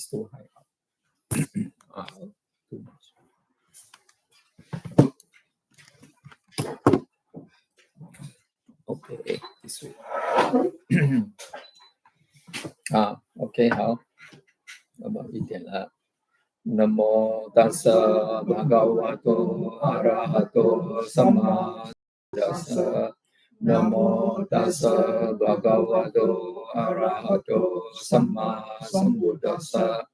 is too high. Too much. Okay, this way. OK 好，那么一点了。Namo tassa bhagavato arahato sama tassa. Namo tassa bhagavato arahato sama sambuddhassa.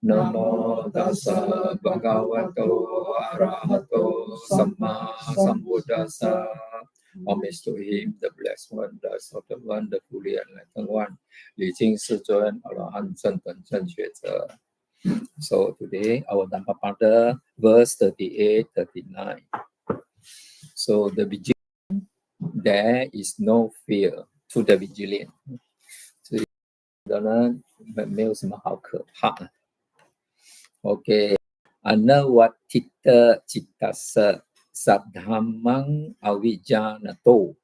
Namo tassa bhagavato arahato sama sambuddhassa. Homage to him, the blessed one, the exalted one, the fully enlightened one, 礼敬世尊，阿罗汉正等正觉者。So today our Dhammapada verse 38, 39. So the vigilant, there is no fear to the vigilant. 所以的呢，没有什么好可怕。OK， Anavattita cittassa saddhammang avijjanato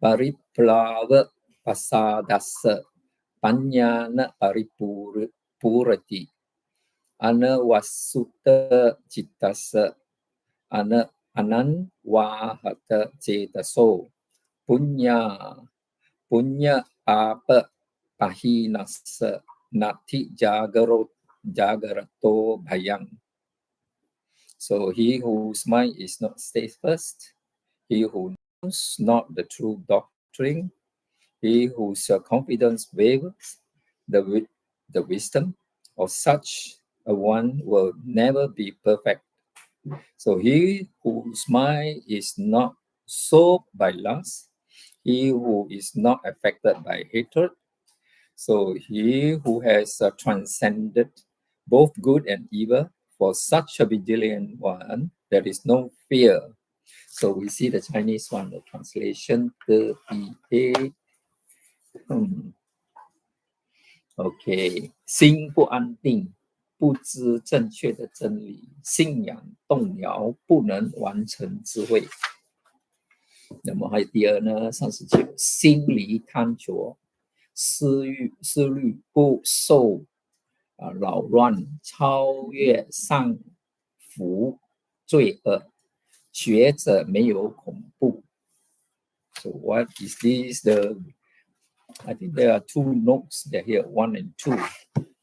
pariplava pasadassa panyana paripurati. Anavasutta cittassa ananvahata cetaso punya apa pahinassa nati jagarato bhayang. So he whose mind is not steadfast, he who knows not the true doctrine, he whose confidence wavers, the wisdom of such a one will never be perfect. So he whose mind is not soaked by lust, he who is not affected by hatred, so he who has transcended both good and evil, for such a vigilant one, there is no fear. So we see the Chinese one, the translation 38. OK， 心不安定，不知正确的真理，信仰动摇，不能完成智慧。那么还有第二呢，39，心离贪着，思虑不受扰乱，超越上福罪恶，学者没有恐怖。So what is this? I think there are two notes there here, 1 and 2.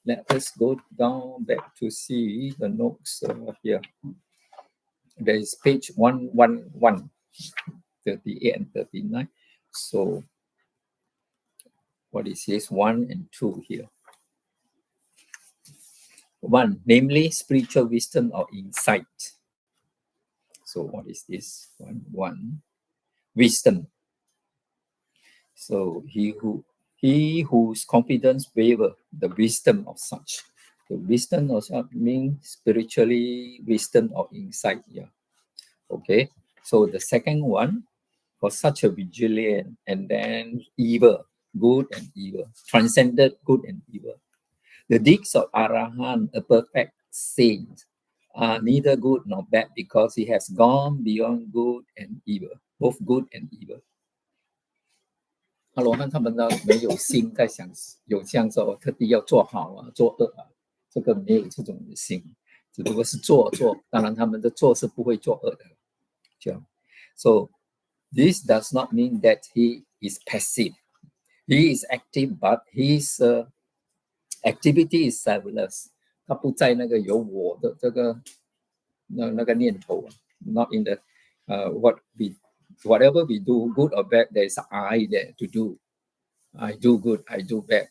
Let us go down back to see the notes here. There is page 111, 38 and 39. So what is this? 1 and 2 here. 1, namely spiritual wisdom or insight. So what is this? 1, wisdom. So he whose confidence waver, the wisdom of such. The wisdom of such means spiritually wisdom or insight. Yeah. Okay. So the second one, for such a vigilant, and then evil, good and evil, transcended good and evil. The deeds of Arahant, a perfect saint, are neither good nor bad because he has gone beyond good and evil, both good and evil. 阿罗汉他们呢没有心在想有这样说特地要做好啊做恶啊，这个没有这种的心，只不过是做，当然他们的做是不会作恶的，这样。So this does not mean that he is passive. He is active, but his activity is selfless. 他不在那个有我的这个那个念头 ，not in the whatever we do, good or bad, there is an I there to do. I do good, I do bad.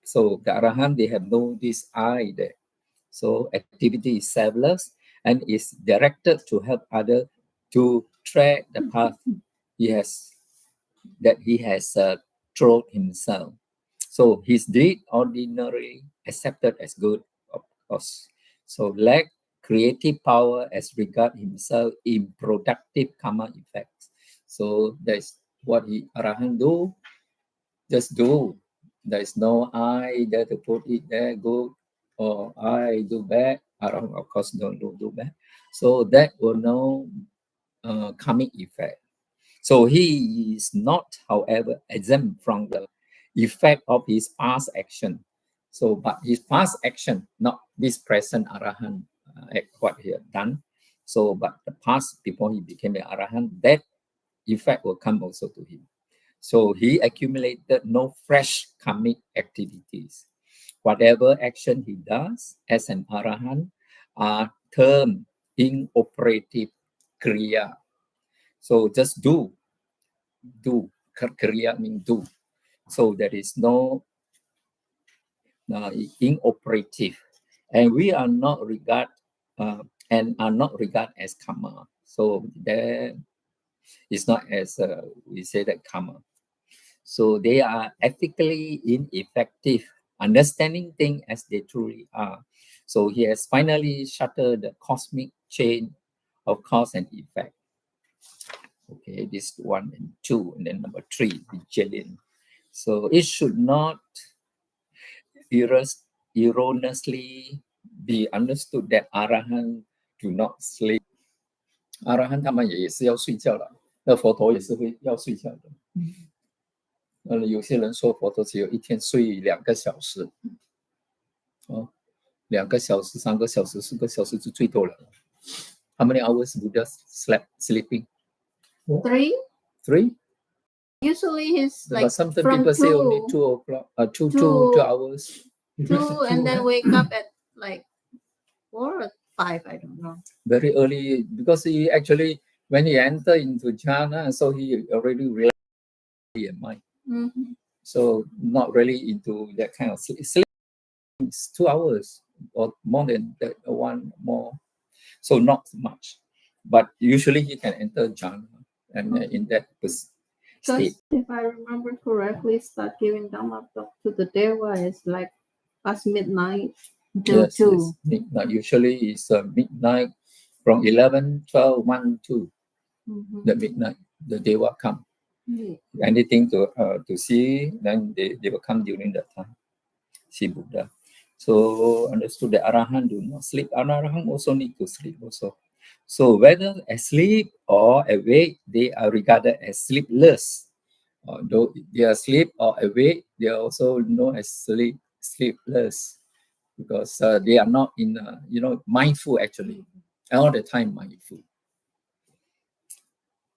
So the Arahant, they have no this I there. So activity is selfless and is directed to help others to tread the path he has trod himself. So his deed ordinarily accepted as good, of course. So lack creative power as regard himself in productive karma effects. So that's what Arahant do. Just do. There is no I there to put it there, good, or I do bad. Arahant, of course, don't do bad. So that will no karmic effect. So he is not, however, exempt from the effect of his past action. So, but his past action, not this present Arahant, what he had done. So, but the past before he became an Arahant, that effect will come also to him. So he accumulated no fresh karmic activities. Whatever action he does as an Arahant are termed inoperative kriya. So just do. Kriya means do. So there is no inoperative, and we are not regard and are not regarded as karma. So there is not as we say that karma. So they are ethically ineffective, understanding things as they truly are. So he has finally shattered the cosmic chain of cause and effect. Okay, this 1 and 2, and then number 3, vigilant. So it should not erroneously be understood that Arahant do not sleep. Arahant 他们也是要睡觉的，那佛陀也是会要睡觉的。有些人说佛陀只有一天睡2个小时，哦，2个小时、3个小时、4个小时就最多了。How many hours Buddha sleeping? 3. 3? Usually he's like But sometimes from people say only 2 2 o'clock, 2 hours. 2 and then wake up at like 4 or 5, I don't know. Very early, because he actually, when he entered into jhana, so he already realized in mind. So not really into that kind of sleep. Sleep is 2 hours or more than that, one more. So not much, but usually he can enter jhana and in that state. If I remember correctly, start giving Dhammapada to the Deva is like past midnight until 2. Yes, midnight. Usually it's midnight from 11, 12, 1, 2. The midnight, the Deva come. Anything to see, then they will come during that time. See Buddha. So understood that Arahant do not sleep. Arahant also need to sleep also. So whether asleep or awake, they are regarded as sleepless. Though they are asleep or awake, they are also known as sleepless, because they are not in mindful actually, all the time mindful.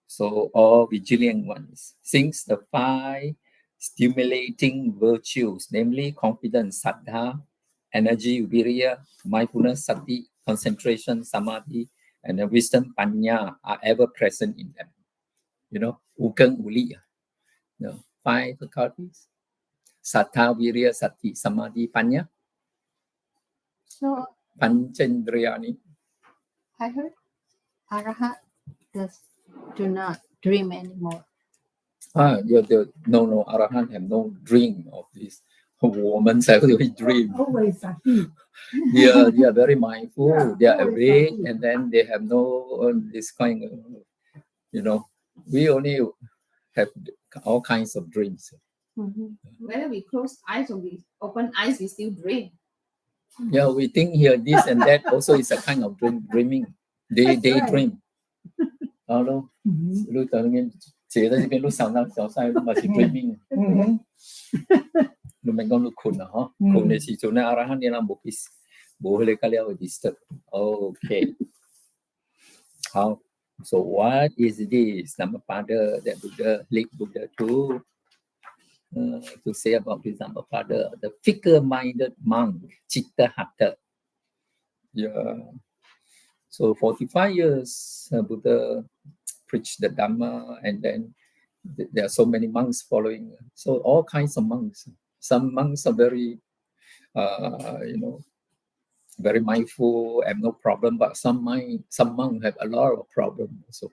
So all vigilant ones, since the 5 stimulating virtues, namely confidence, saddha, energy, virya, mindfulness, sati, concentration, samadhi, and the wisdom, panya, are ever present in them. Ukang uli. 5 faculties. Sattha, virya, sati, samadhi, panya. So Panchendriyani. I heard Arahat do not dream anymore. No, Arahant have no dream of this. Women actually dream. Always sati. They are very mindful. They are awake, and then they have no this kind of, we only have all kinds of dreams. Whether we close eyes or we open eyes, we still dream. Yeah, we think here this and that also is a kind of dreaming. They daydream. Hello. 你等於坐喺呢邊，你想到小細咪是 dreaming。你咪講你困啊，嗬？困嘅時陣咧，阿拉罕你啦冇去你家了 disturb。Okay。好。So what is this Dhammapada that Buddha lead Buddha to say about this Dhammapada? The figure-minded monk, Citta Hatha. Yeah. So 45 years Buddha preached the Dhamma, and then there are so many monks following. So all kinds of monks. Some monks are very, very mindful, have no problem. But some monks have a lot of problems also.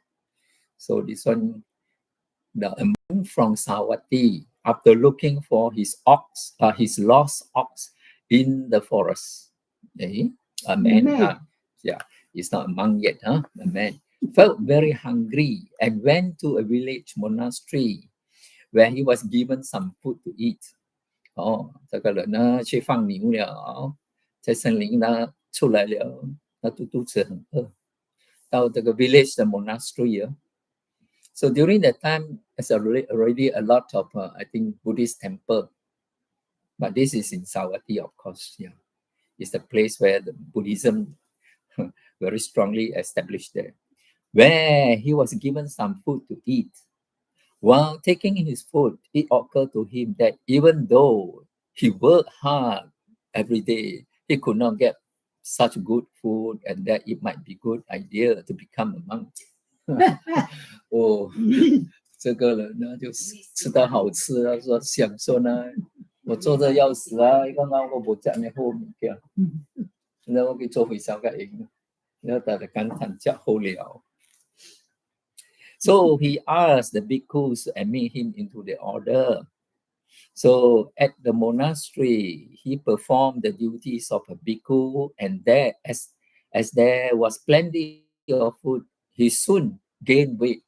So this one, the monk from Savatthi, after looking for his lost ox in the forest, a man, he's not a monk yet, a man, felt very hungry and went to a village monastery where he was given some food to eat. 这个人呢去放牛了，在森林呢出来了，他肚子很饿，到这个 village 的 monastery。So during that time, there's already a lot of I think Buddhist temple. But this is in Savatthi, of course. Yeah, it's the place where the Buddhism very strongly established there, where he was given some food to eat. While taking his food, it occurred to him that even though he worked hard every day, he could not get such good food, and that it might be good idea to become a monk. 哦，这个人呢就吃得好吃啊，说想说呢，我做得要死啊，一个人我无食呢好物件，然后我去做回收个用，然后大家感叹食好了。So he asked the bhikkhus to admit him into the order. So at the monastery, he performed the duties of a bhikkhu, and there, as there was plenty of food, he soon gained weight.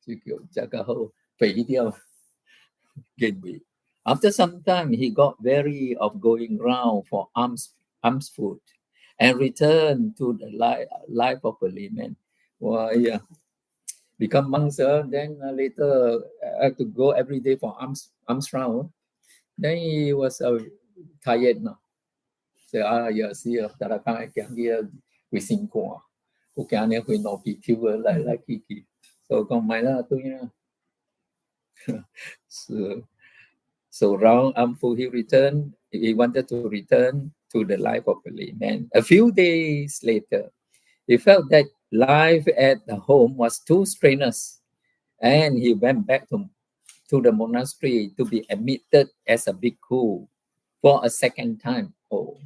就叫这个好肥掉 gain weight. After some time, he got weary of going round for alms food and returned to the life of a layman. Well, yeah. Become monks, then later have to go every day for alms round. Then he was tired now. So yeah, see, tại cái kia we sinh qua, cô cái này we nói bị thiếu lại kiki. So còn mày là tôi nha. So round full he returned. He wanted to return to the life of a layman. A few days later, he felt that life at the home was too strenuous, and he went back to the monastery to be admitted as a bhikkhu for a second time. Oh,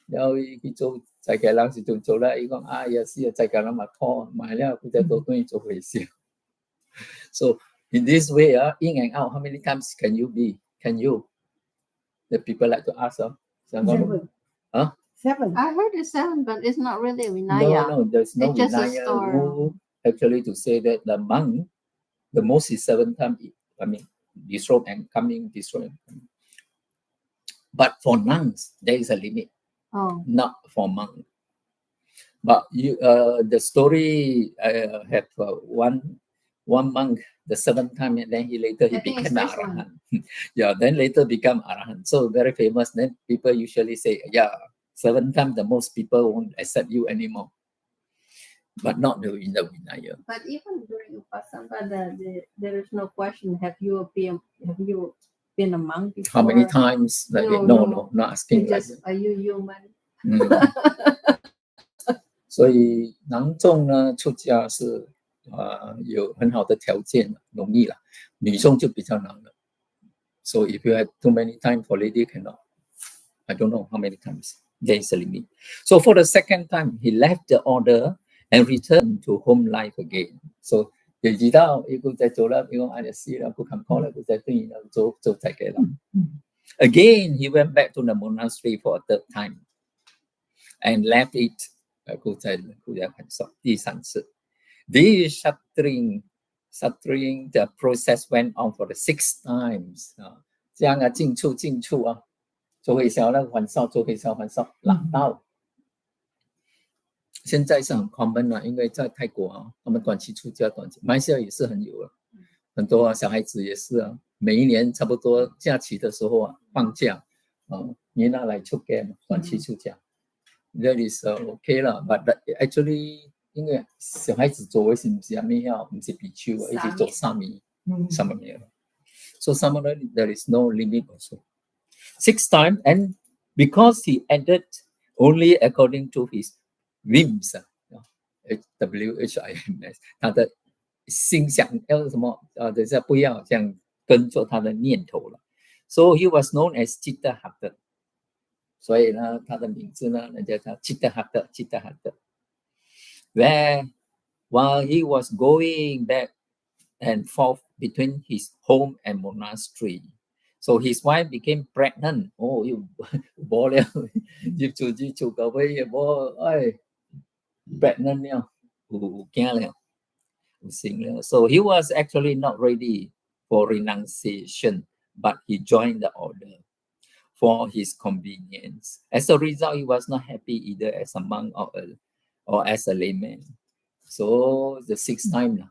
now he做在家人是做啦，伊讲也是在家人嘛拖买了，佢再多对做回事。So in this way, in and out, how many times can you be? Can you? The people like to ask, Seven. Huh? 7. I heard it's 7, but it's not really Vinaya. No, there's no It's just a Vinaya story. rule actually to say that the monk, the most is 7 times. I mean, disrobe and coming, disrobe. But for nuns, there is a limit. Oh. Not for monk. But the story have one monk the 7th time, and then he became Arahant. Yeah, then later become Arahant. So very famous. Then people usually say, yeah, 7th time the most people won't accept you anymore. But not in the Vinaya. But even during Upasana, there is no question. Have you been a monk before? How many times? No, not asking. Just, are you human? 所以囊众呢出家是有很好的条件，容易了，女众就比较难了。So if you have too many time for lady cannot. I don't know how many times. There is a limit. So for the second time, he left the order and returned to home life again. So 第二道伊佢再做啦，伊講就死啦，佢坎坷啦，佢再對然後做大嘅啦。Again, he went back to the monastery for a third time and left it. 佢再第三次。This shattering the process went on for the 6 times 这样进出做回烧了还烧，做回烧还烧，6道。现在是很 common 了，因为在泰国他们短期出家，马来西亚也是很有了，很多小孩子也是每一年差不多假期的时候放假你拿来出家短期出家。That is okay 啦 ，but actually 因为小孩子做的是唔是阿咩啊，唔是比丘一直做沙弥了。So some of them there is no limit also. 6 times, and because he added only according to his whims, WHIMS， 他的心想要什么等下不要这样跟着他的念头了。So he was known as Chitta Hatta。所以呢，他的名字呢，人家叫 Chitta Hatta。Where while he was going back and forth between his home and monastery, so his wife became pregnant. Oh, you bố了，接觸個位bố ơi pregnant 了，有驚了，有生了。So he was actually not ready for renunciation, but he joined the order for his convenience. As a result, he was not happy either as a monk or as a layman. So the 6th time.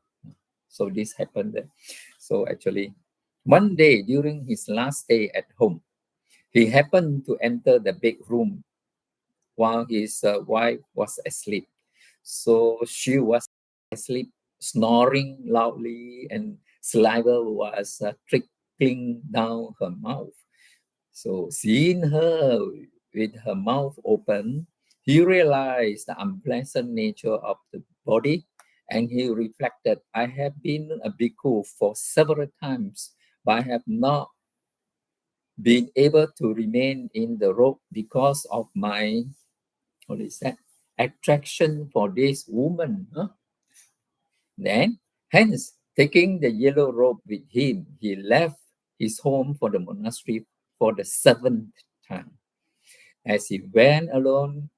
So this happened. So actually, one day during his last day at home, He happened to enter the big room while his wife was asleep. So she was asleep, snoring loudly, and saliva was trickling down her mouth. So seeing her with her mouth open, he realized the unpleasant nature of the body, and he reflected, I have been a bhikkhu for several times, but I have not been able to remain in the robe because of my, what is that, attraction for this woman. Then, hence, taking the yellow robe with him, he left his home for the monastery for the 7th time. As he went alone,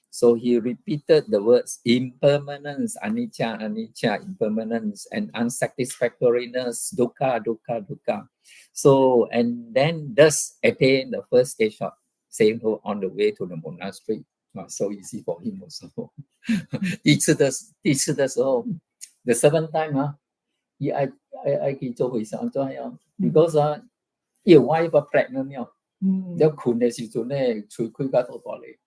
so he repeated the words impermanence, anicca, anicca, impermanence, and unsatisfactoriness, dukkha, dukkha, dukkha. So, and then thus attain the first stage of saying on the way to the monastery. So easy for him also. 第次的时候 the 7th time, he I 去做回想做呀 because your wife was pregnant 了，要困的时阵咧，喙开甲大大咧，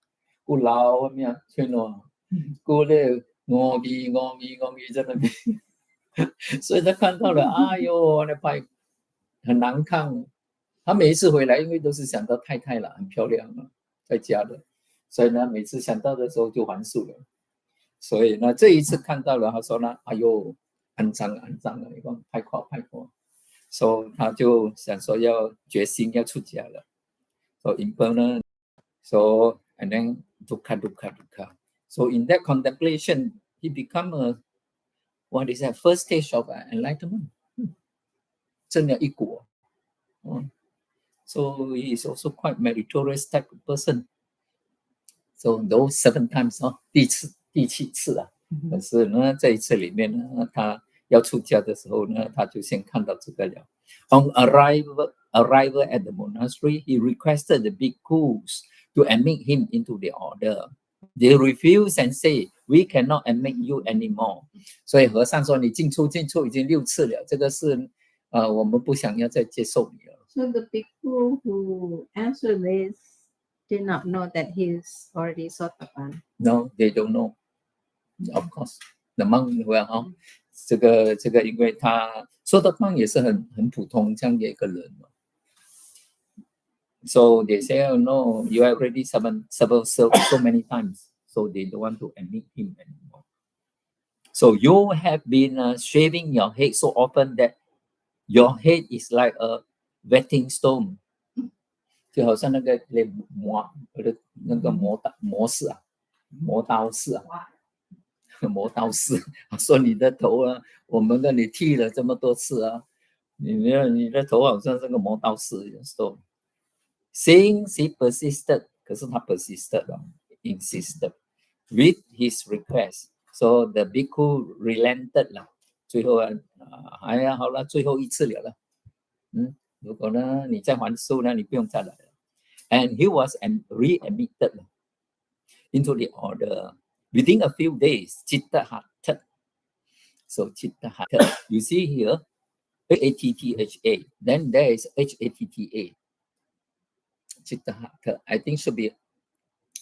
有老咩吹咯，有咧饿咪在那边，所以他看到了，哎呦，那拍很难看。他每一次回来，因为都是想到太太了，很漂亮了，在家的，所以呢，每次想到的时候就还俗了。所以呢，这一次看到了，他说呢，哎呦，肮脏了，你讲太快，所以他就想说要决心要出家了。So impermanent, so and then dukkha. So in that contemplation, he become a, what is that, first stage of enlightenment. 真的一果。So he is also quite meritorious type of person. So those 7 times 第7次啊，可是呢，这一次里面呢，他要出家的时候呢，他就先看到这个了。On arrival at the monastery, he requested the bhikkhus to admit him into the order. They refused and say, "We cannot admit you anymore." 所以和尚说：“你进出已经6次了，这个是我们不想要再接受你了。” So the bhikkhu who answered this did not know that he is already Sotapan. No, they don't know. Of course, the monk 这个，因为他说的方也是很普通这样的一个人。So they say, oh, no, you have already so many times, so they don't want to admit him anymore. So you have been shaving your head so often that your head is like a wetting stone. 就好像那个磨刀石，说你的头我们跟你剃了这么多次你的头好像这个磨刀石一样。So since he persisted, 可是他 insisted with his request, so the bhikkhu relented 了。最后哎呀，好了，最后一次了。如果呢你再还俗呢，你不用再来了。And he was re-admitted into the order. Within a few days, Chitta Hatha. So Chitta Hatha, you see here, H-A-T-T-H-A. Then there is H-A-T-T-A. Chitta Hatha. I think should be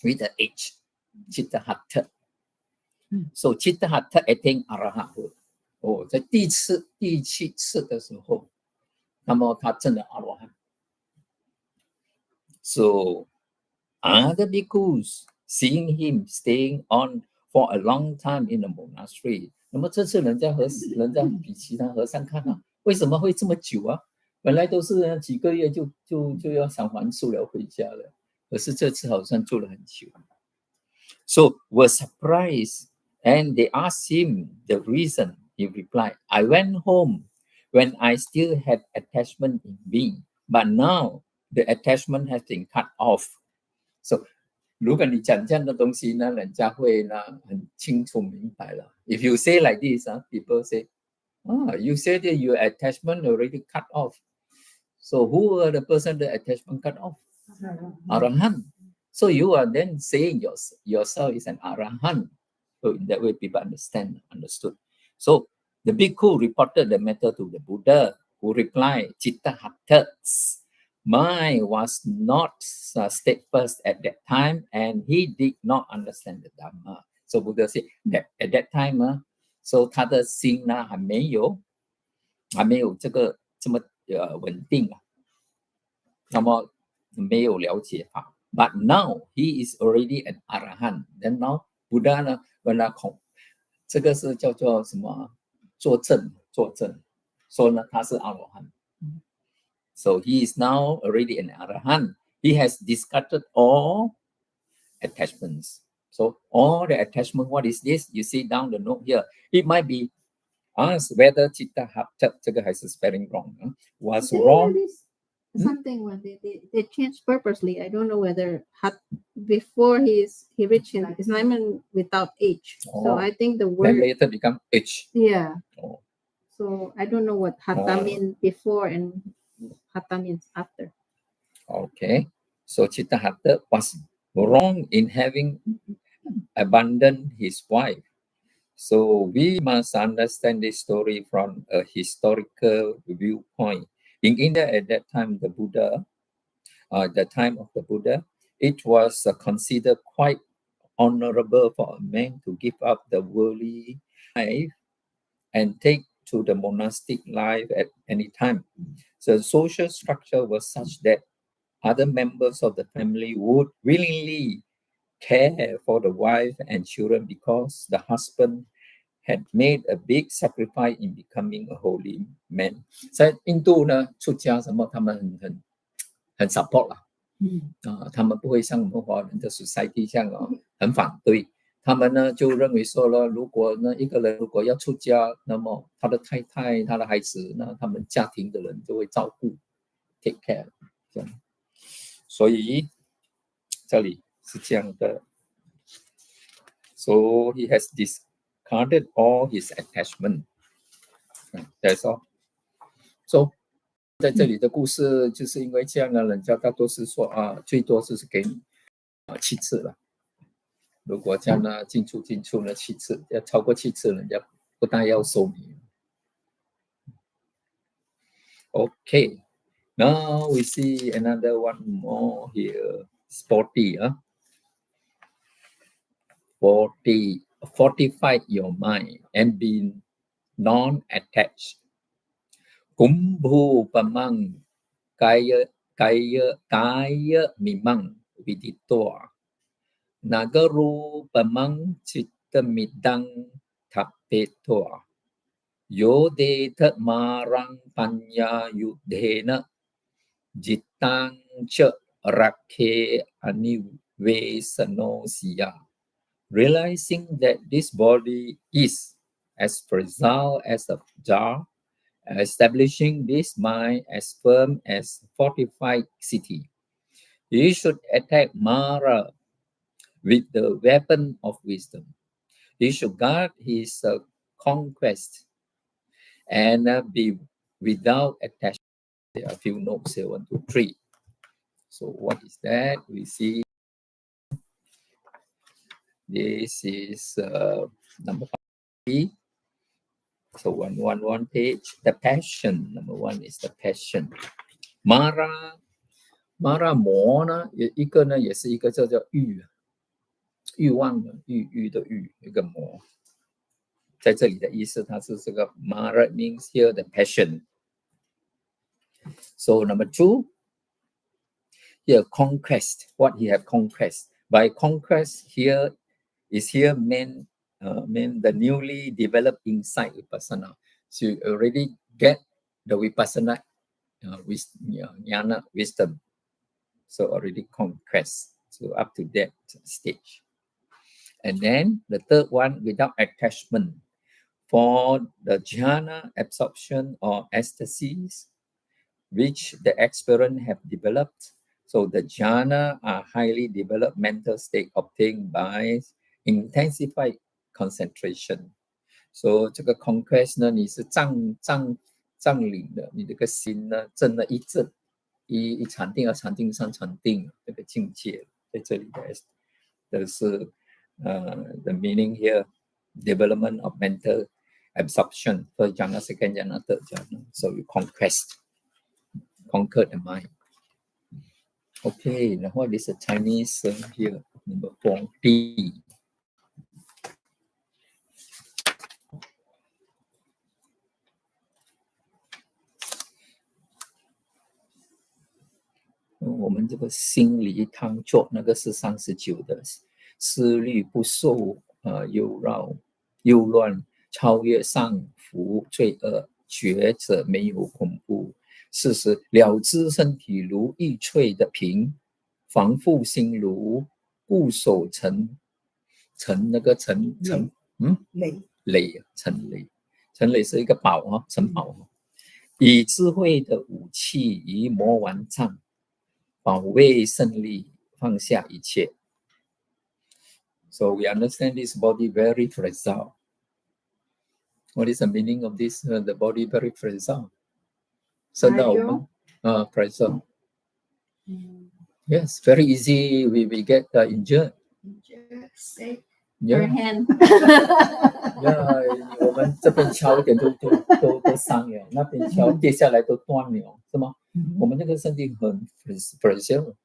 with the H. Chitta Hatha. So Chitta Hatha attain Arahat. 在第7次的时候，那么他证了阿罗汉。So other bhikkhus seeing him staying on for a long time in the monastery. 那么这次人家比其他和尚看为什么会这么久啊？本来都是几个月就要想还俗了回家了，可是这次好像住了很久。So were surprised and they asked him the reason. He replied, "I went home when I still had attachment in me, but now the attachment has been cut off." So 如果你讲这样的东西呢，人家会呢很清楚明白了。If you say like this, people say, you said that your attachment already cut off. So who are the person the attachment cut off? Arahant. So you are then saying yourself is an Arahant. So in that way, people understood. So the bhikkhu reported the matter to the Buddha, who replied, Chitta Hatha mind was not steadfast at that time, and he did not understand the Dhamma. So Buddha said that at that time, so 他的心呢还没有这个这么稳定啊，那么没有了解法。But now he is already an arahant. Then now Buddha 呢，问他这个是叫做什么？作证，说呢他是阿罗汉。So he is now already an arahant. He has discarded all attachments. So all the attachment, what is this? You see down the note here. It might be asked whether chitta hatha, 这个还是 spelling wrong, was wrong. Something when they changed purposely. I don't know whether before he reached his enlightenment without H. So I think the word Then later become H. Yeah. Oh. So I don't know what hatha means before and hatha means after. Okay. So chitta hatha was wrong in having abandoned his wife. So we must understand this story from a historical viewpoint. In India at that time, the time of the Buddha, it was considered quite honorable for a man to give up the worldly life and take to the monastic life at any time. So the social structure was such that other members of the family would willingly care for the wife and children because the husband had made a big sacrifice in becoming a holy man. 在印度呢，出家什么他们很 support 啦，他们不会像我们华人的 society 这样很反对。他们呢就认为说了，如果呢一个人如果要出家，那么他的太太、他的孩子呢，他们家庭的人就会照顾 ，take care 这样。所以这里是这样的。So he has discarded all his attachment. That's all. So 在这里的故事就是因为这样呢，人家大多是说最多就是给你7次了。如果这样呢，进出呢7次，要超过7次，人家不但要收你。Okay, now we see another one more here. 40, fortify your mind and be non-attached. Kumbhu pamang kaya mimang viditoa. Nagaru pamang chittamidang tapetoa. Yode marang panya yudhena jitang cha rakhe anivesano siya. Realizing that this body is as fragile as a jar, establishing this mind as firm as fortified city. He should attack Mara with the weapon of wisdom. He should guard his conquest and be without attachment. There are a few notes here, 1, 2, 3. So what is that? We see this is number 5. So 111 page. The passion. Number 1 is the passion. Mara 魔呢，一个呢也是一个叫欲望的欲的欲，一个魔。在这里的意思，它是这个 Mara means here the passion. So number 2, here conquest. What he have conquest? By conquest here meant the newly developed insight vipassana. So you already get the vipassana jnana wisdom. So already conquest. So up to that stage. And then the third one, without attachment. For the jhana absorption or ecstasies, which the aspirant have developed. So the jhana are highly developed mental state obtained by intensified concentration. So 这个 conquest 呢，你是占领的，你这个心呢，正了一正，一禅定，二禅定，三禅定，这个境界在这里的是the meaning here, development of mental absorption, first jhana, second jhana, third jhana. So you conquer the mind. Okay, now what is the Chinese here? Number 4, D. 我们这个心离汤作那个是39的，思虑不受忧乱，超越上浮罪恶，觉者没有恐怖。事实了知身体如玉翠的瓶，防护心如固守成那个陈垒陈垒是一个堡啊，城堡。以智慧的武器与魔丸杖，保卫胜利，放下一切。So we understand this body very fragile. What is the meaning of this? The body very fragile. 身的我们fragile. Yes, very easy. We get injured. Sick. Her Yeah, hand. yeah. 我们这边敲一点都伤了，那边敲跌下来都断了，是吗？我们这个身体很 fragile，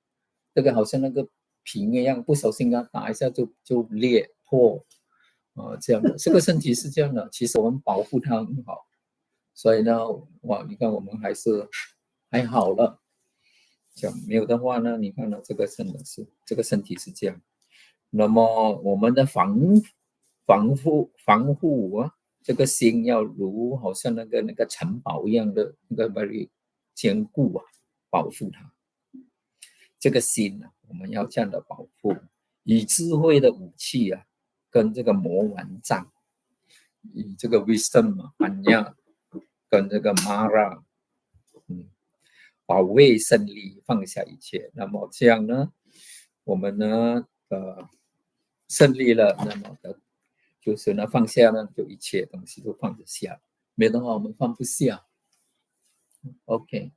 这个好像那个瓶一样，不小心啊打一下就裂破，这样的。这个身体是这样的，其实我们保护它很好，所以呢，哇，你看我们还好了。这样没有的话呢，你看呢，这个真的是这个身体是这样。那么我们的防护啊，这个心要如好像那个城堡一样的那个 very 坚固啊，保护它。这个心啊，我们要这样的保护，以智慧的武器啊，跟这个魔丸杖，以这个 wisdom 啊，般若跟这个 mara，保卫胜利，放下一切。那么这样呢，我们呢，胜利了，那么就是呢，放下呢，就一切东西都放得下。没有的话，我们放不下。Okay,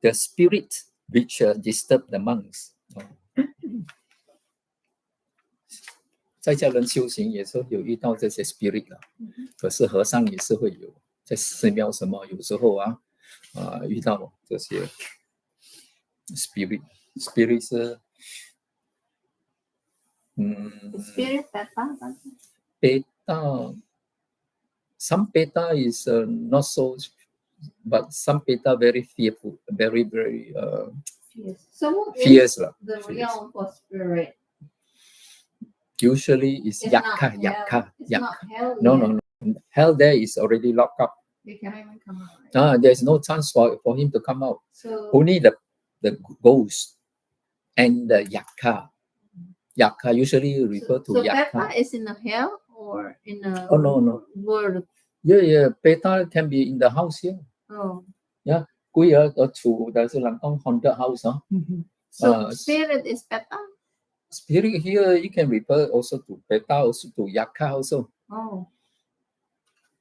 the spirit which disturb the monks. 在家人修行也是有遇到这些 spirit 的，可是和尚也是会有，在寺庙什么有时候啊，遇到这些 spirit 是Spirit beta. Some beta is not so, but some beta very fearful, very fierce. So what fierce is lah. the realm for spirit? Usually it's It's yakka. not hell. No. Hell there is already locked up. They cannot even come out. Right? There's no chance for him to come out. So Only the ghost and the yakka. Yakka usually refer to yakka. Beta is in a hell or in a no. world? Yeah. Beta can be in the house here. Oh. Yeah. 鬼兒個厝就是人講 haunted house. So spirit is beta? Spirit here you can refer also to beta, also to yakka also. Oh.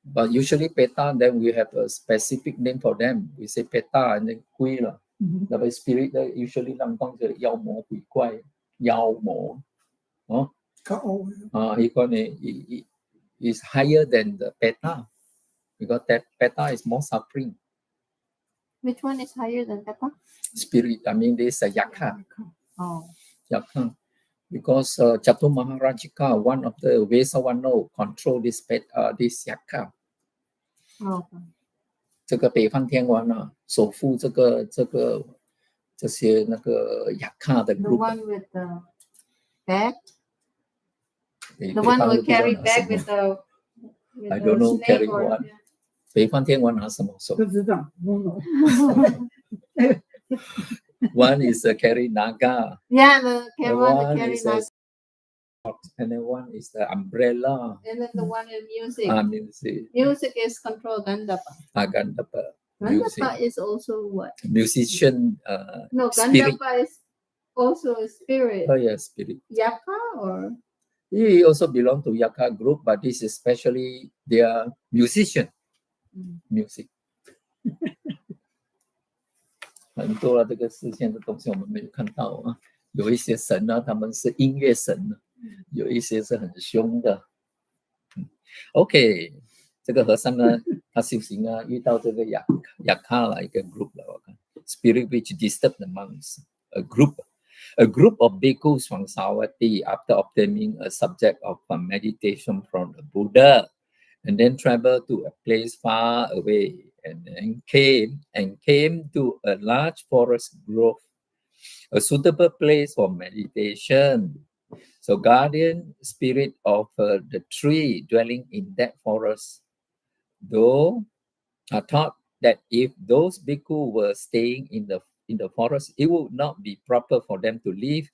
But usually beta, then we have a specific name for them. We say beta and then 鬼啦。But spirit usually 人講就妖魔鬼怪，妖魔。He is higher than the beta because that beta is more suffering. Which one is higher than beta? Spirit, I mean this yakka. Oh. Yakka. Because Chatu Maharajika, one of the Vesavano, control this yakka. Oh. 这个北方天王啊，守护这些那个yakka的 The group. one with the bag? The one who carry bag with the I don't know snake carry or, what. 北方天王拿什么手？不知道，One is carry naga. Yeah, the one that one carry is naga. And then one is the umbrella. And then the one in music. Music. Music is control Gandapa. Gandapa. Music. Gandapa is also what? Musician. No, spirit. Gandapa is also a spirit. Oh yeah, spirit. Yaka or? He also belong to Yaka group, but this is especially their musician. Music. 很多这个世间的东西我们没有看到啊，有一些神呢，他们是音乐神呢，有一些是很凶的。OK， 这个和尚呢，他修行啊，遇到这个雅卡啦一个 group 了，我看 spirit which disturb the monks a group of bhikkhus from Savatthi, after obtaining a subject of meditation from the Buddha, and then traveled to a place far away, and then came to a large forest grove, a suitable place for meditation. So guardian spirit of the tree dwelling in that forest, though I thought that if those bhikkhu were staying in the forest, it would not be proper for them to live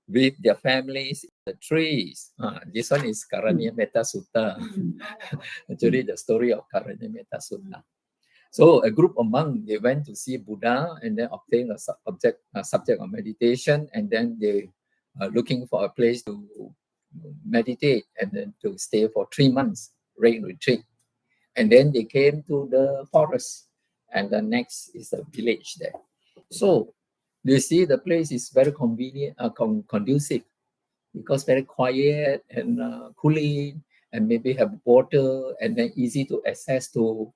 with their families in the trees. This one is Karanya Metta Sutta. Actually, the story of Karanya Metta Sutta. So a group of monks, they went to see Buddha and then obtained a subject of meditation, and then they are looking for a place to meditate and then to stay for 3 months, rain retreat. And then they came to the forest, and the next is a village there. So you see the place is very convenient, conducive, because very quiet and cooling, and maybe have water, and then easy to access to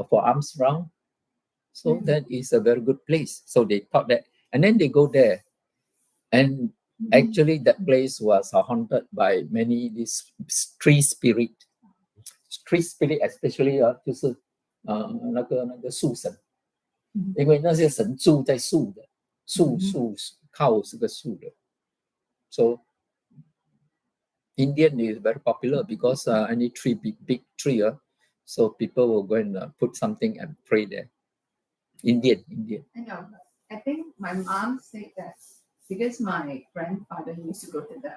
for arms round. So that is a very good place. So they thought that, and then they go there, and actually that place was haunted by many these tree spirit. Tree spirit especially 就是那个树神，因为那些神住在树的，树靠这个树的。So Indian is very popular because any tree, big tree, so people will go and put something and pray there. Indian. I know. I think my mom said that because my grandfather used to go to the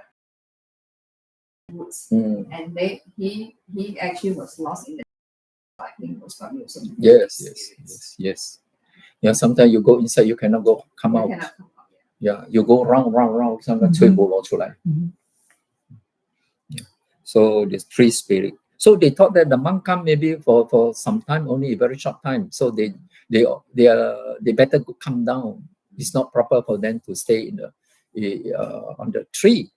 woods, and he actually was lost in the. I think it was probably also. Yes. Yeah, sometimes you go inside, you cannot come out. Yeah, you go round, sometimes 吹不落出来. So this tree spirit. So they thought that the monk come maybe for some time, only a very short time. So they better come down. It's not proper for them to stay in the on the tree.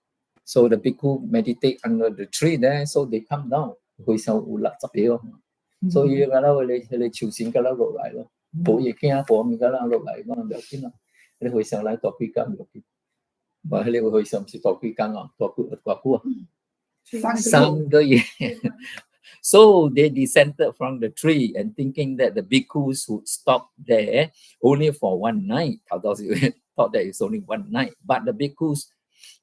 So the bhikkhu meditate under the tree there. So they come down. So you gotta le chiu xin cái đó rồi lại luôn. Bộ gì kia bộ mình cái đó rồi lại nó được cái nó. Để hồi sáng lại tọt quy cam được. Và hele hồi sáng sẽ tọt quy cam tọt cua. So they descended from the tree and thinking that the bhikkhus would stop there only for one night. Thought that it's only one night, but the bhikkhus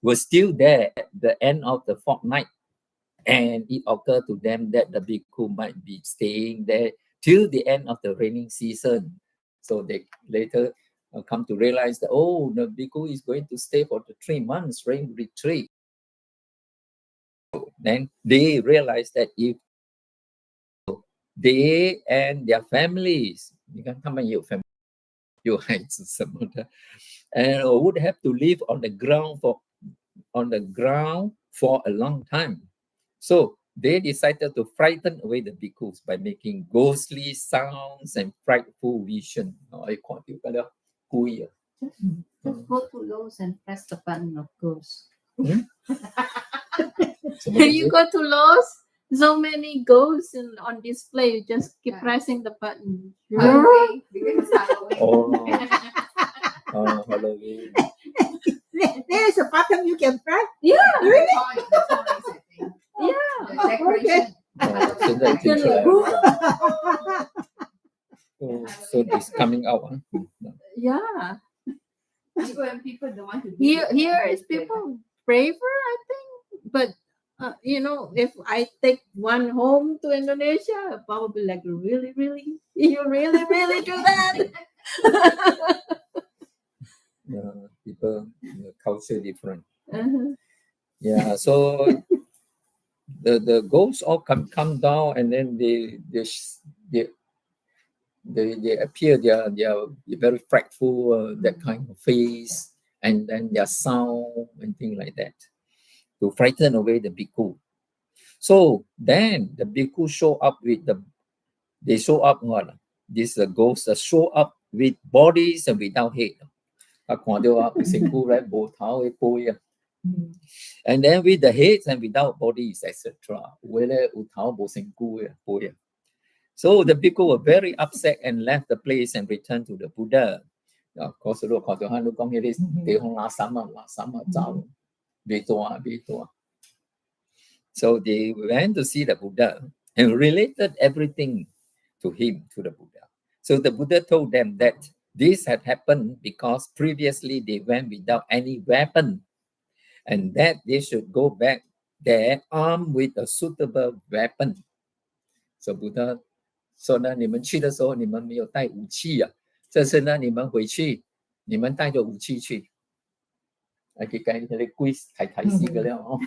were still there at the end of the fortnight, and it occurred to them that the bhikkhu might be staying there till the end of the raining season. So they later come to realize that, oh, the bhikkhu is going to stay for the 3 months rain retreat. Then they realized that if they and their families, and would have to live on the ground for a long time. So they decided to frighten away the bhikkhus by making ghostly sounds and frightful vision. Just go to Lowe's and press the button of ghosts. So You go to Lowe's, so many ghosts on display. You just keep pressing the button. Halloween, because it's Halloween. Halloween. There's a button you can press. Yeah. Really? The toys, I think. Yeah. The decoration. 现在已经出来了。So it's coming out. Yeah. People don't want to. Here is people braver, I think. But if I take one home to Indonesia, I'll probably like really, you really do that. People, culture different. Uh-huh. Yeah, so the ghosts all come down, and then they appear. They are very frightful, that kind of face, and then their sound and things like that, to frighten away the bhikkhu. So then the bhikkhu show up these ghosts show up with bodies and without head. And then with the heads and without bodies, etc. So the bhikkhu were very upset and left the place and returned to the Buddha. 嗰時都學咗喺度講起啲地方垃圾走，幾多。So they went to see the Buddha and related everything to him, to the Buddha. So the Buddha told them that this had happened because previously they went without any weapon and that they should go back there armed with a suitable weapon. So Buddha 说呢，你们去的时候你们没有带武器啊，这次呢你们回去，你们带着武器去。佢計佢哋龜睇死嘅了哦。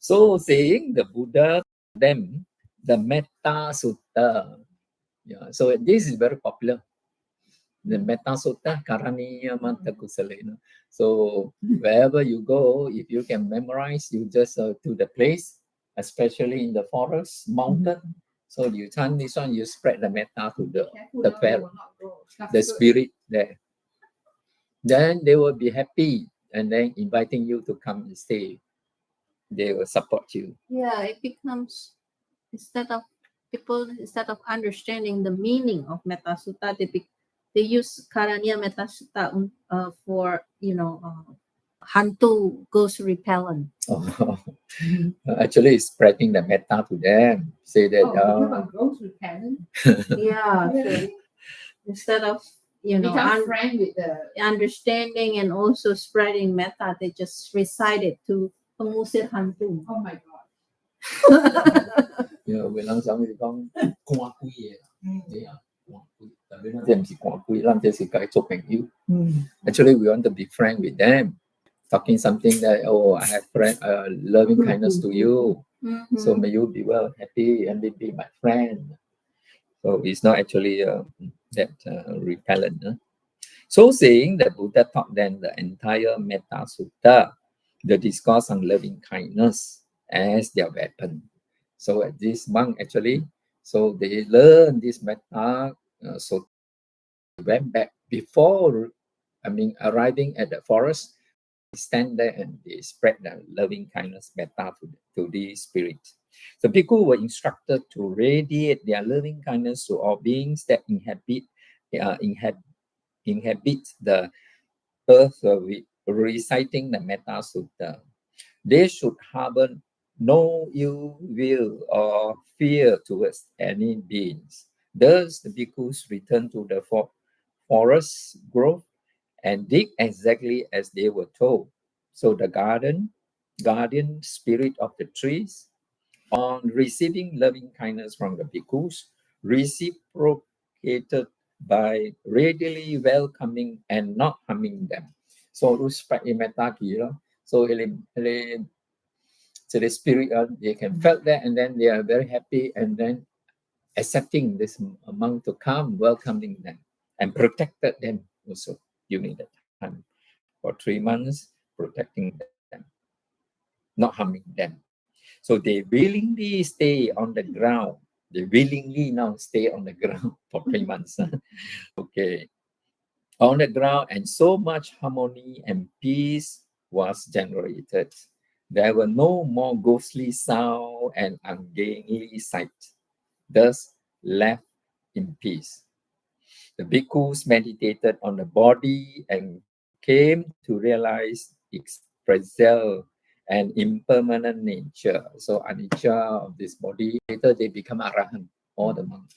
So saying the Buddha them the Metta Sutta. Yeah, so this is very popular. The Metta Sutta, Karaniya Manta Kusalena. So wherever you go, if you can memorize, you just to the place, especially in the forest, mountain. So you turn this one, you spread the metta to the pharaoh, the spirit there. Then they will be happy and then inviting you to come and stay. They will support you. Yeah, it becomes instead of understanding the meaning of Metta Sutta, they use Karaniya Metta Sutta for hantu ghost repellent. Oh, actually, it's spreading the metta to them. Say that. Ghost repellent. Yeah, so instead of become friend with the understanding and also spreading metta, they just recite it to pengusir hantu. Oh my God. Yeah, when I'm saying講趕鬼嘢，係啊，趕鬼，但係呢啲唔係趕鬼，呢啲係繼續做朋友。Actually, we want to be friend with them, talking something that I have friend, loving kindness to you. So may you be well, happy, and be my friend. So it's not actually that repellent. So saying that Buddha taught them the entire Metta Sutta, the discourse on loving kindness, as their weapon. So at this monk actually, so they learned this metta. So they went back before, arriving at the forest. They stand there and they spread the loving kindness metta to these spirits. The bhikkhu were instructed to radiate their loving kindness to all beings that inhabit the earth, reciting the Metta Sutta. They should harbor no ill will or fear towards any beings. Thus, the bhikkhus returned to the forest grove and dig exactly as they were told. So the guardian spirit of the trees, on receiving loving kindness from the bhikkhus, reciprocated by readily welcoming and not harming them. So respect metta kira. So the spirit, they can felt that, and then they are very happy, and then accepting this monk to come, welcoming them, and protected them also during that time for 3 months, protecting them, not harming them. So they willingly stay on the ground. They willingly now stay on the ground for 3 months. Okay, on the ground, and so much harmony and peace was generated. There were no more ghostly sound and ungainly sight, thus left in peace. The bhikkhus meditated on the body and came to realize its fragile and impermanent nature. So anicca of this body, later they become arahant, all the monks.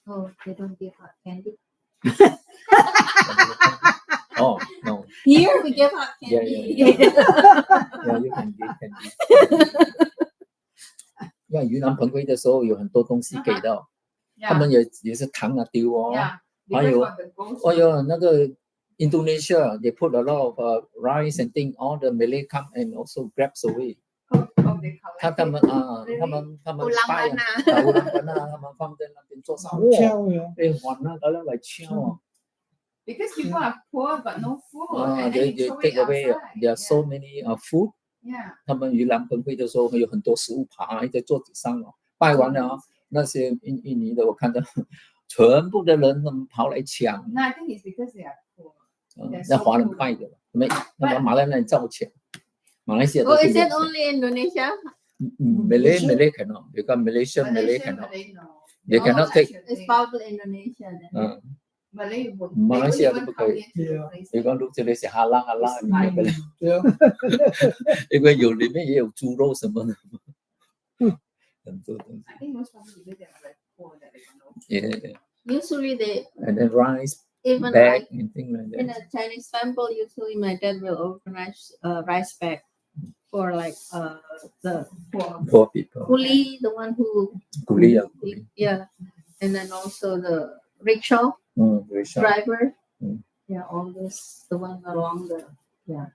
Oh, they don't give out candy. Oh, no. Here we give out candy. Yeah, you can give candy. 因為雲南捧杯的時候有很多東西給到，他們也是糖啊丟哦，還有那個 Indonesia, they put a lot of rice and things. All the Malay come and also grabs away. 他們拜啊，烏蘭班啊，他們放在那邊做啥？哇，還啊，搞嚟嚟敲啊！ Because people are poor but no food. And they then take away. There are so many food. Yeah. 他們盂蘭盆會的時候，有很多食物爬在桌子上哦。拜完了，那些印尼的，我看到全部的人都跑來搶。No, I think it's because they are poor. 那華人拜的，那麼馬來人照搶。馬來西亞都 Oh, 是 is it only Indonesia? Malay cannot, because Malay cannot. Malay, no. They cannot take. It's probably Indonesia then. Malay would. Malaysia they wouldn't even 都不可以。 come near to the Yeah. place. 你讲录这里是哈拉哈拉，你也不能，对啊，因为里面也有猪肉什么的，很多东西。 I think most probably they are very poor that they don't know. Yeah, Usually they and then rice even bag like and things like in that. a Chinese temple, usually my dad will organize rice bag for like the Poor people. coolie, the one who Kulia. yeah, and then also the rickshaw Rickshaw. driver, Mm. yeah, all this the one along the yeah.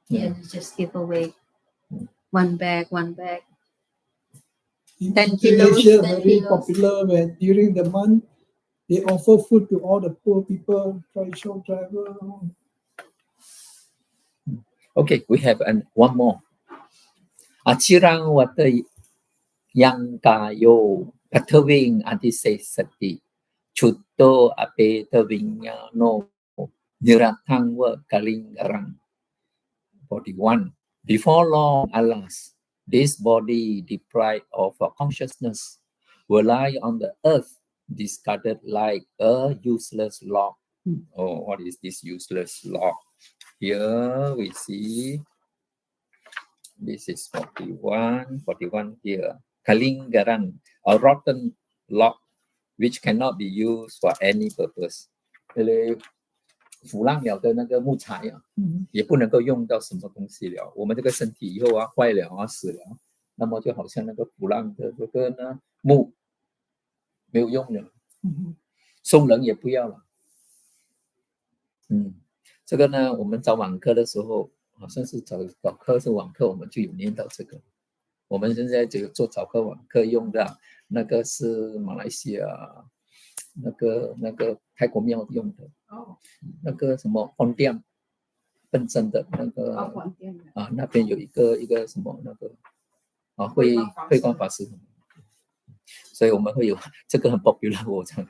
Yeah, they just give away one bag. In 10 kilos, Indonesia 10 very kilos. popular when during the month they offer food to all the poor people, rickshaw driver. Okay, we have one more. Acirang wata yang kayo patawing antisesati chuto ape tawinya no niratang wa kalingarang. 41. Before long, alas, this body deprived of consciousness will lie on the earth, discarded like a useless log. Oh, what is this useless log? Here we see, this is 41 here. Kalingaran, a rotten log which cannot be used for any purpose. 腐烂了的那个木材啊，也不能够用到什么东西了。我们这个身体以后啊坏了啊死了，那么就好像那个腐烂的这个呢木没有用了，送人也不要了。这个呢，我们早晚课的时候，好像是早课是晚课，我们就有念到这个。我们现在就做早课晚课用的那个是马来西亚那个泰国庙用的。那个什么饭店本身的那个那边有一个什么那个会观法师，所以我们会有这个很 popular， 我常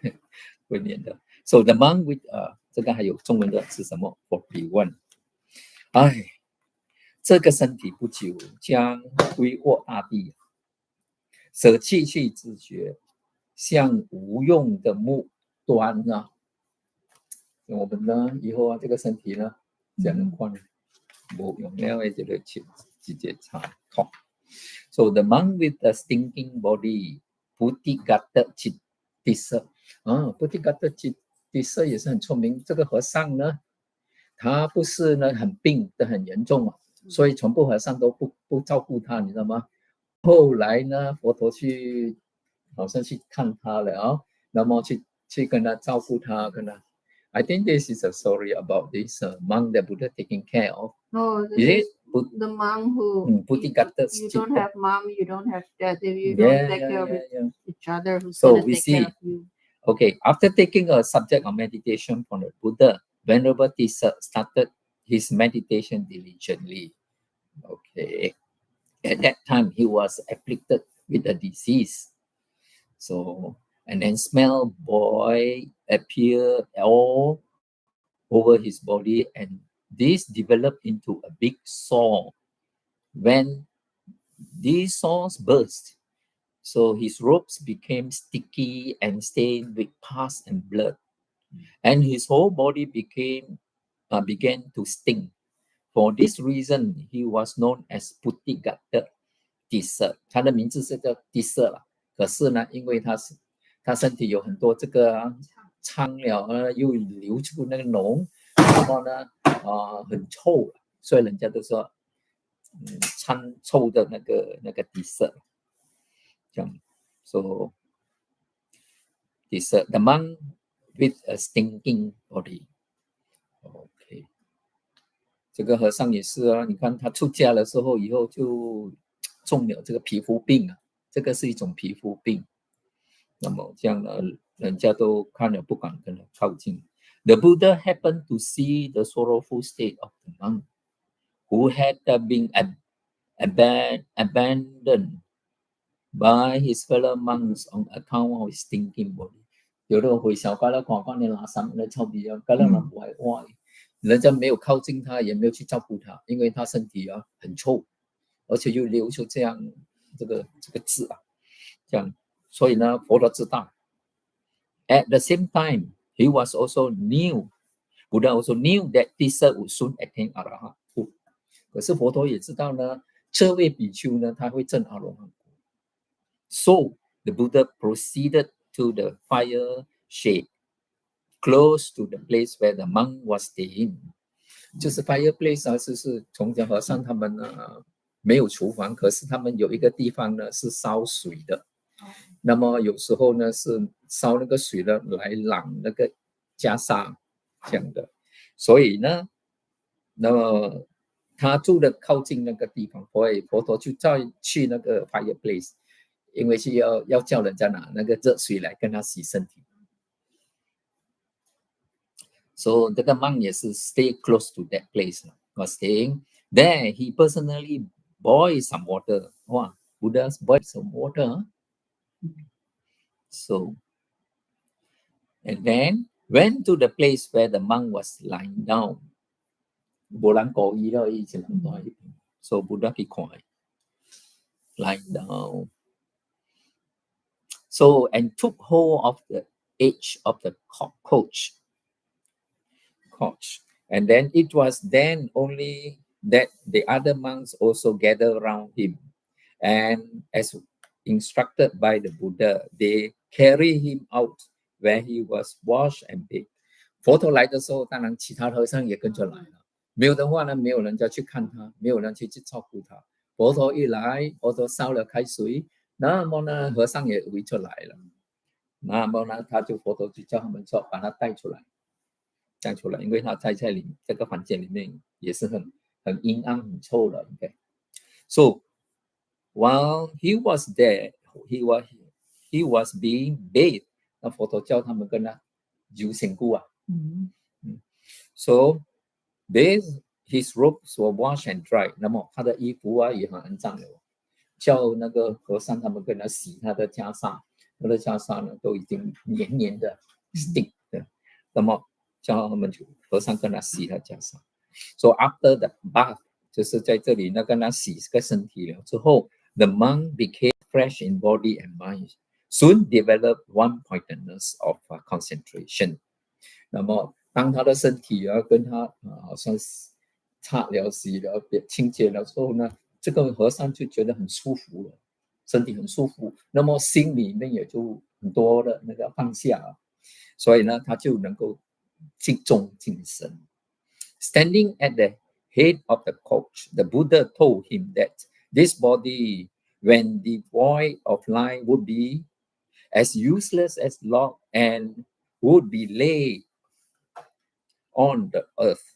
会念的。So the monk with 这个还有中文的是什么 41？ 哎，这个身体不久将归卧大地，舍弃去自觉，像无用的木端啊。我们呢，以后这个身体呢，这样看无用了，就来直接插痛。So the monk with the stinking body, Putigata Chittisa. Putigata Chittisa 也是很出名。这个和尚呢，他不是呢很病的很严重啊，所以全部和尚都不照顾他，你知道吗？后来呢，佛陀好像去看他了啊，那么去跟他照顾他，跟他。I think this is a story about this monk that Buddha taking care of. Oh, Is it the mom who you don't have mom, you don't have dad, if you don't take care of each other, who's so going to take care of you? Okay, after taking a subject of meditation from the Buddha, Venerable Tissa started his meditation diligently. Okay, at that time he was afflicted with a disease. So, and then smell boil appear all over his body, and this developed into a big sore. When these sores burst, so his robes became sticky and stained with pus and blood, and his whole body began to sting. For this reason, he was known as Putigata Tissa. 他的名字是叫 Tissa 了，可是呢，因为他身体有很多这个苍了，又流出那个脓，然后呢，很臭，所以人家都说，苍臭的那个Tissa。这样 ，so Tissa, the monk with a stinking body. OK， 这个和尚也是啊，你看他出家的时候，以后就中了这个皮肤病啊，这个是一种皮肤病。那么这样呢，人家都看了不敢跟他靠近。The Buddha happened to see the sorrowful state of the monk, who had been abandoned by his fellow monks on account of his stinking body. 有的回小家了，看你拉伤了臭皮啊，家了不爱哇，人家没有靠近他，也没有去照顾他，因为他身体啊很臭，而且又流出这样这个字啊，这样。所以呢，佛陀知道 At the same time, he was also knew, Buddha also knew that teacher would soon attain arahant. 可是佛陀也知道呢，这位比丘呢，他会证阿罗汉。So the Buddha proceeded to the fire shade close to the place where the monk was staying. 就是 fireplace 啊，就是从前和尚他们呢没有厨房，可是他们有一个地方呢是烧水的。那么有时候呢是烧那个水呢来染那个袈裟这样的，所以呢，那么他住的靠近那个地方，所以佛陀就再去那个 fireplace， 因为是要叫人家拿那个热水来跟他洗身体。So 这个 monk 也是 stay close to that place, was staying there. He personally boiled some water. Wow, Buddha's boiled some water. So, and then went to the place where the monk was lying down. 没人故意咯，以前人在。So Buddha 去看 lying down. So and took hold of the edge of the couch. And then it was then only that the other monks also gathered around him, and as instructed by the Buddha, they carry him out where he was washed and bathed. 佛陀来的时候，当然其他和尚也跟着来了。没有的话呢，没有人家去看他，没有人去照顾他。佛陀一来，佛陀烧了开水，那么呢，和尚也围着来了。那么呢，佛陀就叫他们说，把他带出来。带出来，因为他在这个房间里面也是很阴暗、很臭的。Okay. So while he was there, he was being bathed. 那佛陀叫他们跟他游仙姑啊。So his robes were washed and dried. 那么他的衣服啊也很脏的，叫那个和尚他们跟他洗他的袈裟，他的袈裟呢都已经黏黏的 stick 的。那么叫他们和尚跟他洗他袈裟。So after the bath， 就是在这里呢跟他洗这个身体了之后 ，the monk became fresh in body and mind. Soon developed one-pointedness of concentration. 那么当他的身体啊跟他好像擦了、洗了、清洁了之后呢，这个和尚就觉得很舒服了，身体很舒服，那么心里面也就很多的那个放下了，所以呢，他就能够集中精神。Standing at the head of the couch, the Buddha told him that this body, when devoid of life, would be as useless as log and would be laid on the earth.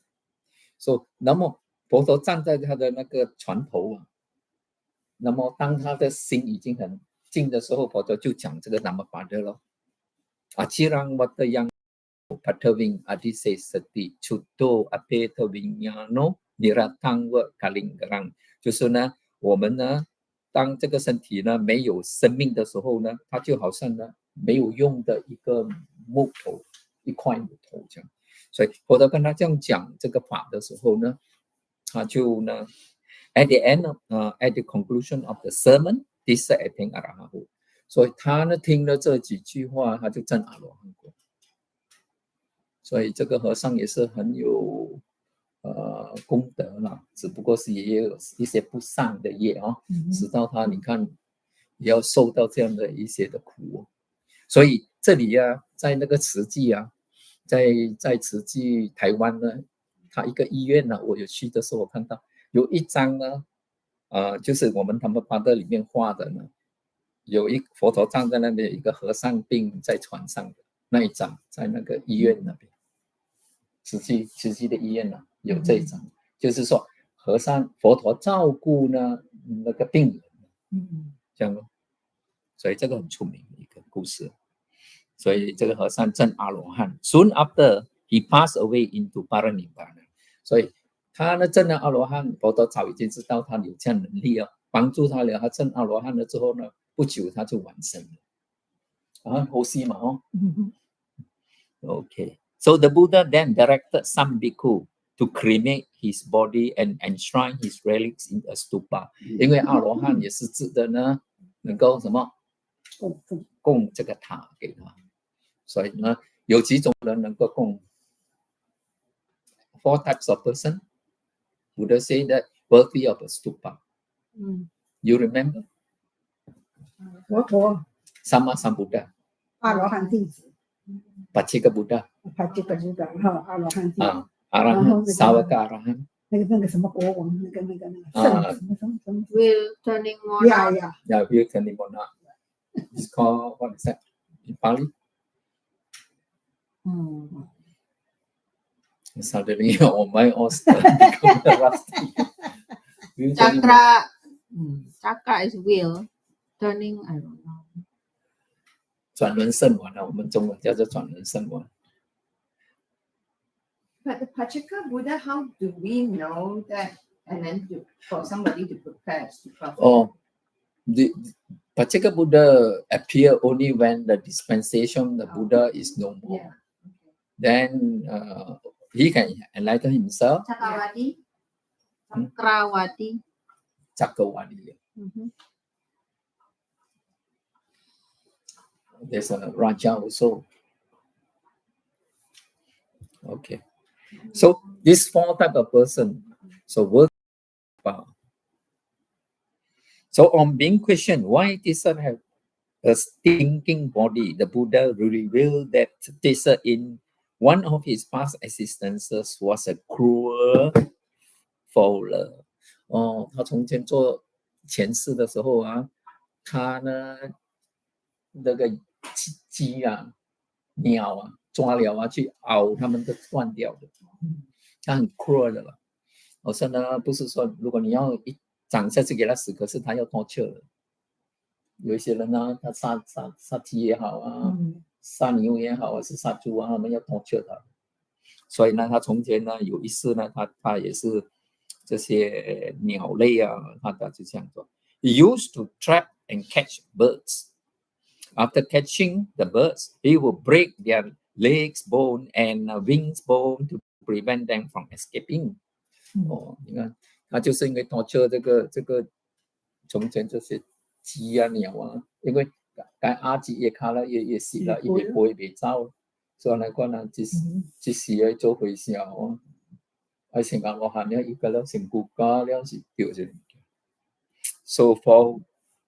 So, 那么佛陀站在他的那个船头啊，那么当他的心已经很静的时候，佛陀就讲这个 Dhammapada 咯。Achirang watayang pataving adisesati chuto apeta vinyano niratang wa kalingarang， 就是呢，我们呢，当这个身体呢没有生命的时候呢，它就好像呢没有用的一个木头，一块木头这样。所以佛陀跟他这样讲这个法的时候呢，他就呢 ，at the end of at the conclusion of the sermon, this attained arahant。所以他呢听了这几句话，他就证阿罗汉果。所以这个和尚也是很有功德啦，只不过是也有一些不善的业哦，使到他你看也要受到这样的一些的苦哦。所以这里啊，在那个慈济啊，在慈济台湾呢，他一个医院呢，我有去的时候，我看到有一张呢，就是我们Dhammapada里面画的呢，有一佛陀站在那边，一个和尚病在床上的那一张，在那个医院那边，慈济的医院呢，有这一张，就是说和尚佛陀照顾呢那个病人，这样咯，所以这个很出名的一个故事。所以这个和尚证阿罗汉 ，Soon after he passed away into Paranibbana。所以他呢证了阿罗汉，佛陀早已经知道他有这样能力哦，帮助他了。他证阿罗汉了之后呢，不久他就完生了。呼吸嘛哦。Okay. So the Buddha then directed some bhikkhu to cremate his body and enshrine his relics in a stupa。因为阿罗汉也是指的呢，能够什么供这个塔给他。所以呢，有几种人能够共 four types of person. Buddha say that worthy of a stupa. You remember? 佛陀、 Sama Sambuddha, 阿罗汉弟子、 Pachika Buddha, 他这个知道哈，阿罗汉弟子， Arahan, Sawaka Arahan. 那个什么国王，那个圣什么 Will turning more. 呀呀， Yeah, we can monarch. It's called, what is that in Pali? Suddenly, all my oyster become rusty. Chakra. Chakra is will. Turning, I don't know. 转轮圣王啊，我们中文叫做转轮圣王。 But the Pachika Buddha, how do we know that? And then for somebody to prepare to profit. Oh, the Pachika Buddha appear only when the dispensation the Buddha is no more. Yeah. Then he can enlighten himself. Chakrawati. Chakrawati. Chakrawati. There's a Raja also. Okay. So this four type of person. So work. So on being questioned, why Tissa have a stinking body? The Buddha revealed that Tissa in one of his past existences was a cruel fowler. 哦，他从前做前世的时候啊，他呢那个鸡啊、鸟啊抓了啊，去咬它们都断掉的。他很 cruel 的了。我说呢，不是说如果你要一掌下去给他死，可是他要torture的。有一些人呢，他杀鸡也好啊，杀牛也好，还是杀猪啊，他们要torture他。所以呢，他从前呢有一次呢，他也是这些鸟类啊，他就这样做。He used to trap and catch birds. After catching the birds, he will break their legs bone and wings bone to prevent them from escaping. 哦，你看，他就是因为 torture 这个从前这些鸡啊鸟啊，因为阿鸡也卡了也死了，也不会被走，所以呢，可能即時去做回時候，喺成間我行了一個了成國家了是掉咗。So for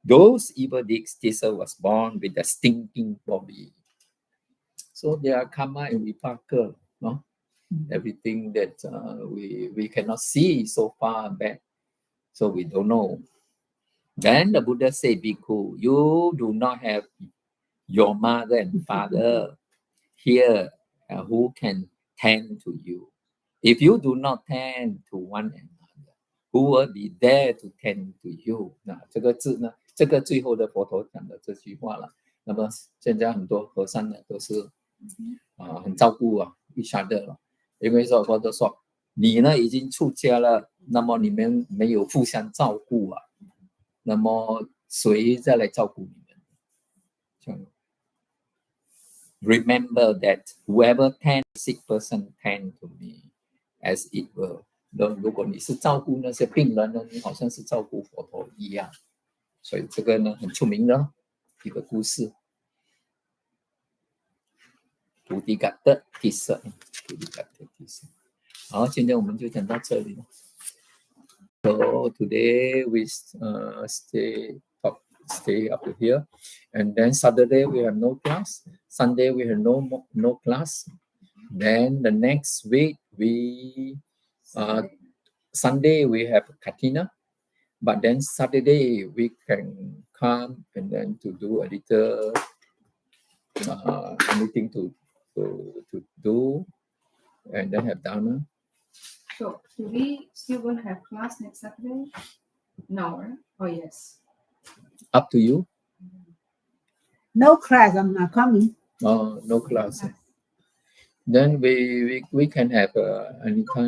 those evil deeds, Tissa was born with a stinking body. So there are karma and vipaka, no? Everything that we cannot see so far back, so we don't know. Then the Buddha said, Bhikkhu, you do not have your mother and father here who can tend to you. If you do not tend to one another, who will be there to tend to you? 那这个字呢，这个最后的佛陀讲的这句话了。那么现在很多和尚呢都是很照顾each other 了。因为说佛陀说，你呢已经出家了，那么你们没有互相照顾啊，那么谁再来照顾你们？这样 Remember that whoever tend sick person tend to me, as it were. 如果你是照顾那些病人呢，你好像是照顾佛陀一样。所以这个呢很出名的一个故事。菩提嘎的第四，菩提嘎的第四。好，今天我们就讲到这里了。So today we stay up to here, and then Saturday we have no class. Sunday we have no class. Then the next week Sunday we have Katina, but then Saturday we can come and then to do a little anything to do, and then have Dharma. So, do we still going to have class next Saturday? No, right? Oh, yes. Up to you. No class, I'm not coming. No class. Then we can have anytime.